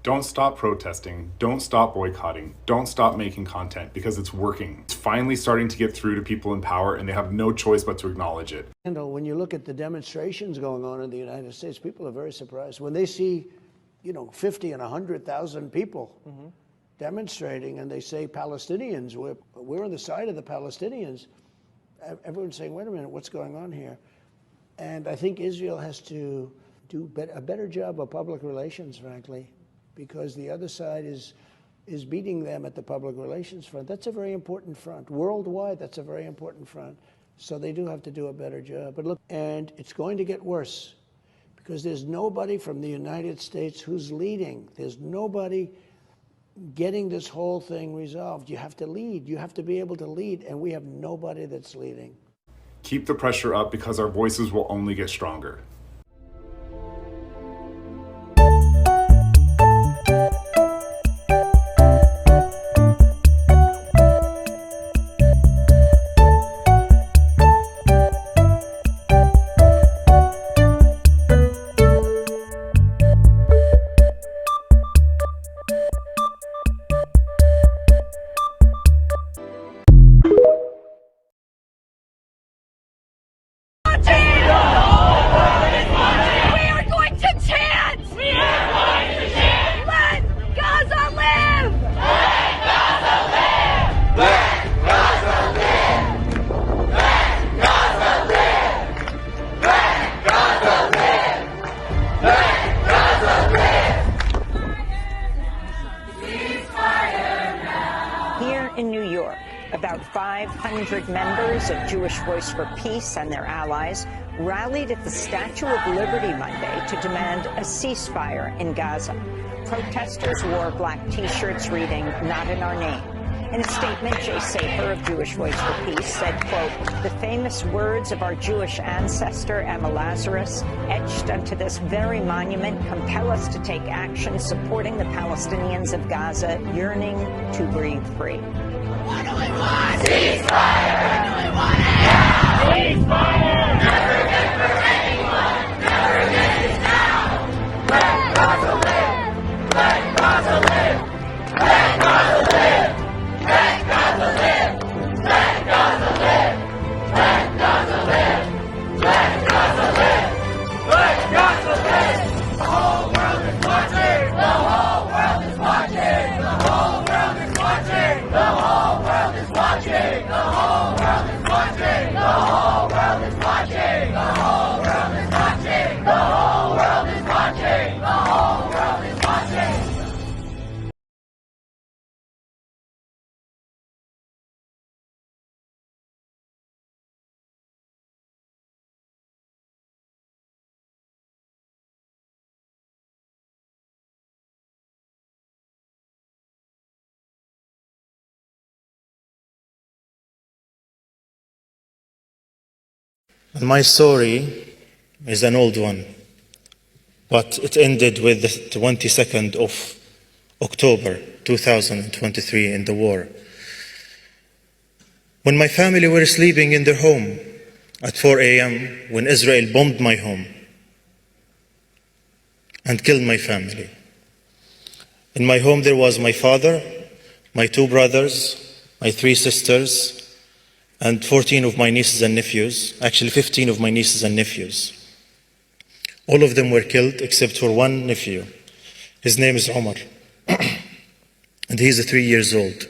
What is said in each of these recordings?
Don't stop protesting, don't stop boycotting, don't stop making content, because it's working. It's finally starting to get through to people in power, and they have no choice but to acknowledge it. When you look at the demonstrations going on in the United States, people are very surprised. When they see, 50 and 100,000 people demonstrating, and they say Palestinians, we're on the side of the Palestinians, everyone's saying, wait a minute, what's going on here? And I think Israel has to do a better job of public relations, frankly, because the other side is beating them at the public relations front. That's a very important front. Worldwide, that's a very important front. So they do have to do a better job. But look, and it's going to get worse because there's nobody from the United States who's leading. There's nobody getting this whole thing resolved. You have to lead. You have to be able to lead, and we have nobody that's leading. Keep the pressure up, because our voices will only get stronger. In New York, about 500 members of Jewish Voice for Peace and their allies rallied at the Statue of Liberty Monday to demand a ceasefire in Gaza. Protesters wore black T-shirts reading, "Not in our name." In a statement, 𝕴𝖘𝖗 of Jewish Voice for Peace said, quote, "The famous words of our Jewish ancestor, Emma Lazarus, etched onto this very monument, compel us to take action supporting the Palestinians of Gaza yearning to breathe free." What do we want? Ceasefire! What do we want now? Ceasefire! Never again for anyone! Never again is now! Let Gaza live! Let Gaza live! Let Gaza live! Let Gaza live! Let Gaza live! Let Gaza live! Let Gaza live! Let Gaza live! The whole world is watching! The whole world is watching! The whole world is watching! The whole world is watching! The whole world is watching! The whole world is watching! The whole world is watching! The whole world is watching! The whole world is watching! My story is an old one, but it ended with the 22nd of October 2023 in the war. When my family were sleeping in their home at 4 a.m. when Israel bombed my home and killed my family. In my home there was my father, my 2 brothers, my 3 sisters, and 14 of my nieces and nephews, actually 15 of my nieces and nephews. All of them were killed except for one nephew. His name is Omar, and he's 3 years old.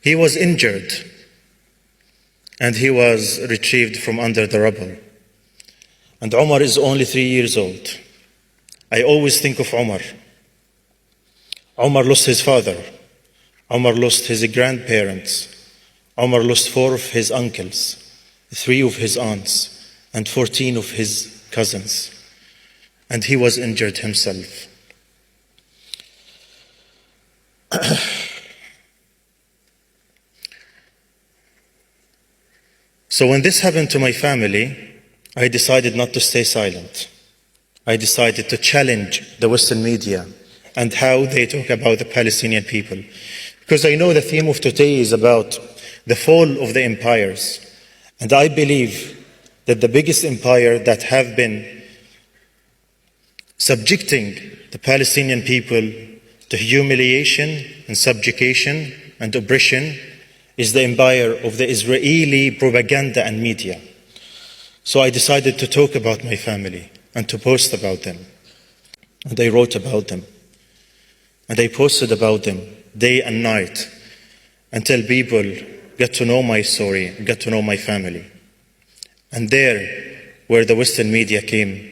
He was injured, and he was retrieved from under the rubble. And Omar is only 3 years old. I always think of Omar. Omar lost his father. Omar lost his grandparents. Omar lost 4 of his uncles, 3 of his aunts, and 14 of his cousins. And he was injured himself. So when this happened to my family, I decided not to stay silent. I decided to challenge the Western media and how they talk about the Palestinian people. Because I know the theme of today is about the fall of the empires. And I believe that the biggest empire that have been subjecting the Palestinian people the humiliation and subjugation and oppression is the empire of the Israeli propaganda and media. So I decided to talk about my family and to post about them. And I wrote about them. And I posted about them day and night until people get to know my story, get to know my family. And there, where the Western media came,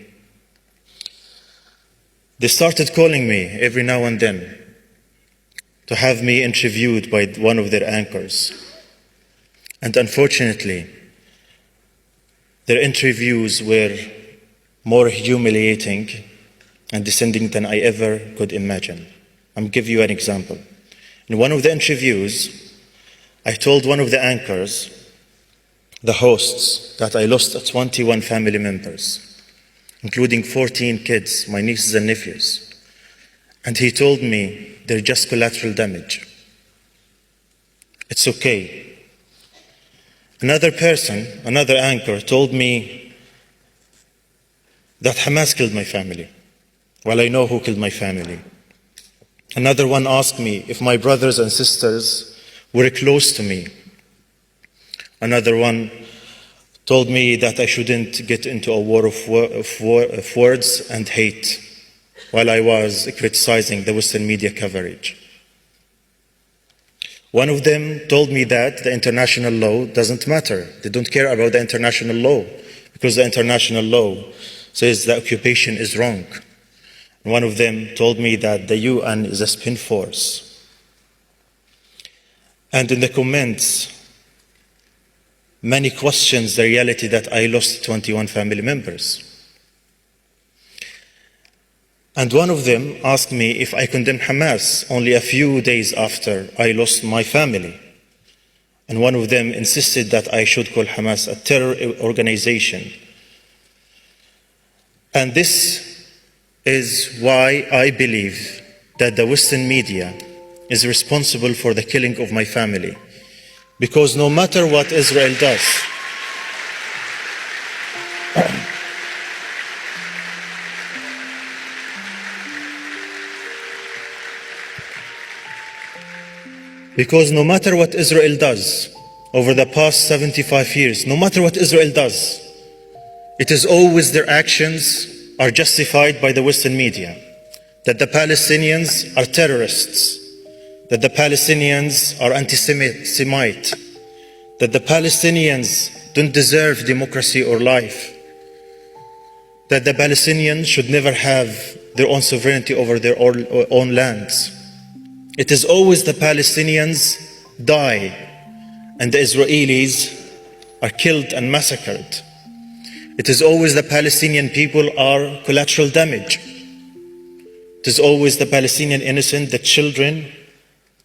they started calling me every now and then to have me interviewed by one of their anchors. And unfortunately, their interviews were more humiliating and descending than I ever could imagine. I'll give you an example. In one of the interviews, I told one of the anchors, the hosts, that I lost 21 family members, including 14 kids, my nieces and nephews. And he told me, they're just collateral damage. It's okay. Another person, another anchor, told me that Hamas killed my family. Well, I know who killed my family. Another one asked me if my brothers and sisters were close to me. Another one told me that I shouldn't get into a war of words and hate while I was criticizing the Western media coverage. One of them told me that the international law doesn't matter. They don't care about the international law because the international law says the occupation is wrong. One of them told me that the UN is a spin force. And in the comments, many questions the reality that I lost 21 family members. And one of them asked me if I condemn Hamas only a few days after I lost my family. And one of them insisted that I should call Hamas a terror organization. And this is why I believe that the Western media is responsible for the killing of my family. Because no matter what Israel does, because no matter what Israel does over the past 75 years, no matter what Israel does, it is always their actions are justified by the Western media, that the Palestinians are terrorists, that the Palestinians are anti-Semite, that the Palestinians don't deserve democracy or life, that the Palestinians should never have their own sovereignty over their own lands. It is always the Palestinians die and the Israelis are killed and massacred. It is always the Palestinian people are collateral damage. It is always the Palestinian innocent, the children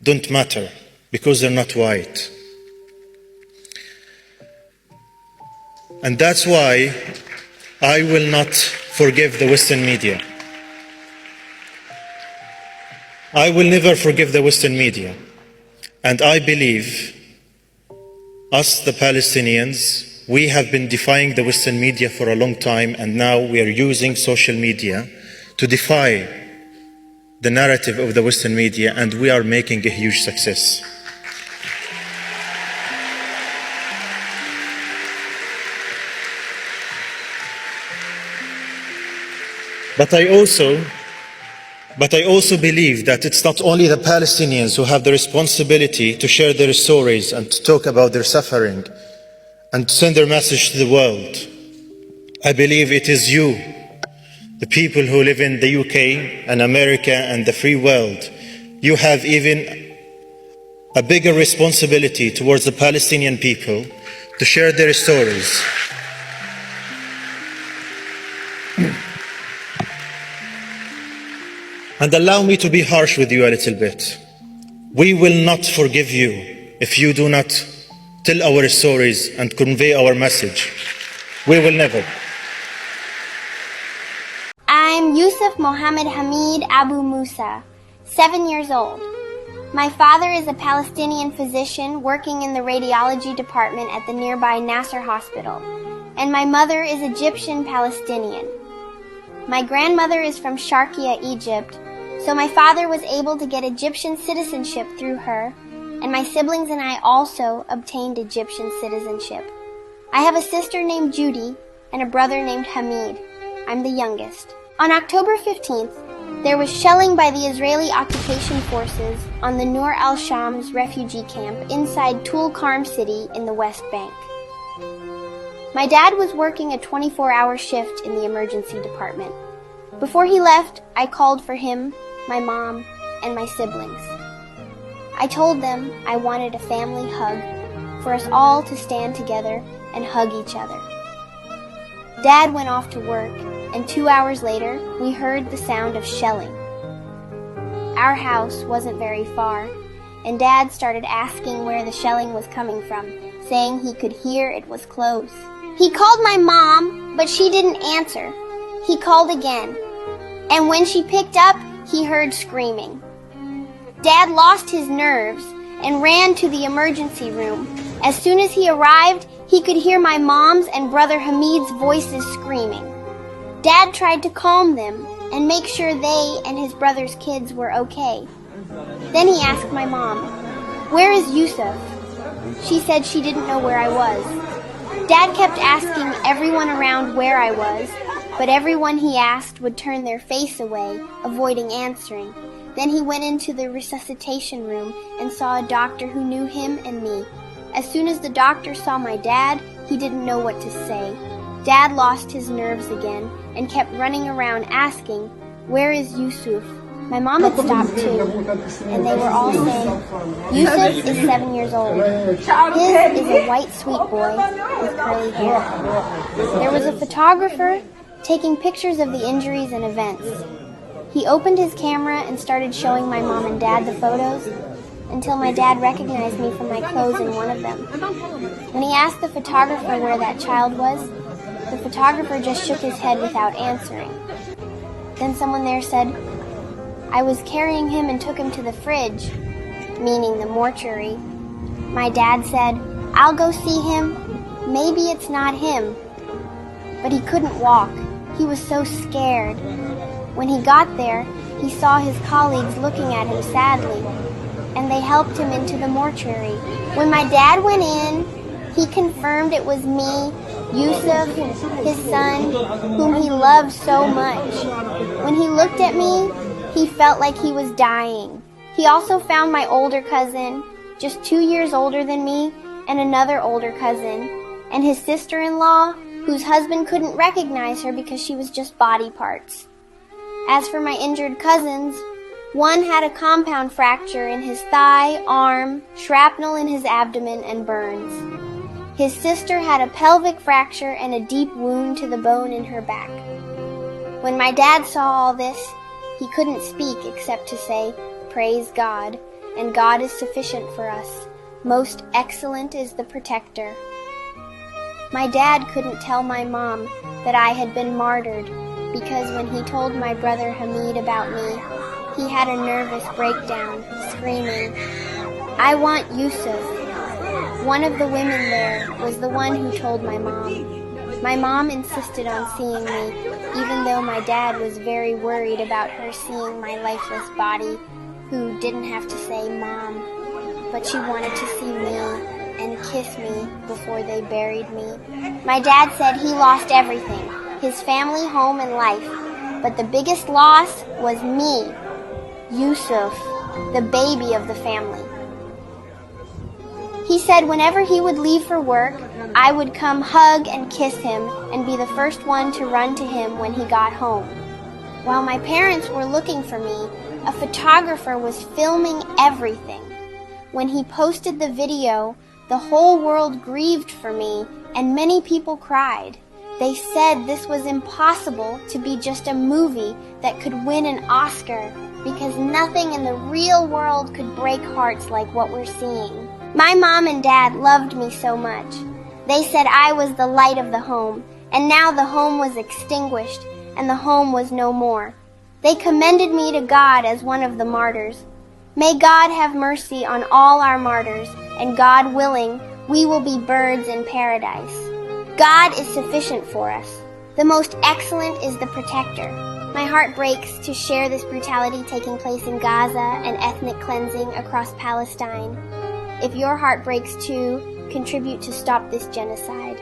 don't matter because they're not white. And that's why I will not forgive the Western media. I will never forgive the Western media. And I believe us, the Palestinians, we have been defying the Western media for a long time, and now we are using social media to defy the narrative of the Western media, and we are making a huge success. But I also believe that it's not only the Palestinians who have the responsibility to share their stories and to talk about their suffering and send their message to the world. I believe it is you, the people who live in the UK and America and the free world. You have even a bigger responsibility towards the Palestinian people to share their stories. And allow me to be harsh with you a little bit. We will not forgive you if you do not tell our stories and convey our message. We will never. I'm Yousef Mohammed Hamid Abu Musa, 7 years old. My father is a Palestinian physician working in the radiology department at the nearby Nasser Hospital, and my mother is Egyptian Palestinian. My grandmother is from Sharqiya, Egypt, So my father was able to get Egyptian citizenship through her, and my siblings and I also obtained Egyptian citizenship. I have a sister named Judy and a brother named Hamid. I'm the youngest. On October 15th, there was shelling by the Israeli occupation forces on the Nur al-Sham's refugee camp inside Tul-Karm city in the West Bank. My dad was working a 24-hour shift in the emergency department. Before he left, I called for him, my mom, and my siblings. I told them I wanted a family hug, for us all to stand together and hug each other. Dad went off to work, and 2 hours later, we heard the sound of shelling. Our house wasn't very far, and Dad started asking where the shelling was coming from, saying he could hear it was close. He called my mom, but she didn't answer. He called again, and when she picked up, he heard screaming. Dad lost his nerves and ran to the emergency room. As soon as he arrived, he could hear my mom's and brother Hamid's voices screaming. Dad tried to calm them and make sure they and his brother's kids were okay. Then he asked my mom, "Where is Yousef?" She said she didn't know where I was. Dad kept asking everyone around where I was, but everyone he asked would turn their face away, avoiding answering. Then he went into the resuscitation room and saw a doctor who knew him and me. As soon as the doctor saw my dad, he didn't know what to say. Dad lost his nerves again and kept running around asking, "Where is Yousef?" My mom had stopped too, and they were all saying, "Yousef is 7 years old. His is a white sweet boy with curly hair." There was a photographer taking pictures of the injuries and events. He opened his camera and started showing my mom and dad the photos until my dad recognized me from my clothes in one of them. When he asked the photographer where that child was, the photographer just shook his head without answering. Then someone there said, "I was carrying him and took him to the fridge," meaning the mortuary. My dad said, "I'll go see him. Maybe it's not him." But he couldn't walk. He was so scared. When he got there, he saw his colleagues looking at him sadly, and they helped him into the mortuary. When my dad went in, he confirmed it was me, Yousef, his son, whom he loved so much. When he looked at me, he felt like he was dying. He also found my older cousin, just 2 years older than me, and another older cousin, and his sister-in-law, whose husband couldn't recognize her because she was just body parts. As for my injured cousins, one had a compound fracture in his thigh, arm, shrapnel in his abdomen, and burns. His sister had a pelvic fracture and a deep wound to the bone in her back. When my dad saw all this, he couldn't speak except to say, "Praise God, and God is sufficient for us. Most excellent is the protector." My dad couldn't tell my mom that I had been martyred because when he told my brother Hamid about me, he had a nervous breakdown, screaming, "I want Yousef." One of the women there was the one who told my mom. My mom insisted on seeing me, even though my dad was very worried about her seeing my lifeless body, who didn't have to say Mom, but she wanted to see me and kiss me before they buried me. My dad said he lost everything, his family, home, and life, but the biggest loss was me, Yousef, the baby of the family. He said whenever he would leave for work, I would come hug and kiss him and be the first one to run to him when he got home. While my parents were looking for me, a photographer was filming everything. When he posted the video, the whole world grieved for me and many people cried. They said this was impossible to be just a movie that could win an Oscar because nothing in the real world could break hearts like what we're seeing. My mom and dad loved me so much. They said I was the light of the home, and now the home was extinguished, and the home was no more. They commended me to God as one of the martyrs. May God have mercy on all our martyrs, and God willing, we will be birds in paradise. God is sufficient for us. The most excellent is the protector. My heart breaks to share this brutality taking place in Gaza and ethnic cleansing across Palestine. If your heart breaks too, contribute to stop this genocide.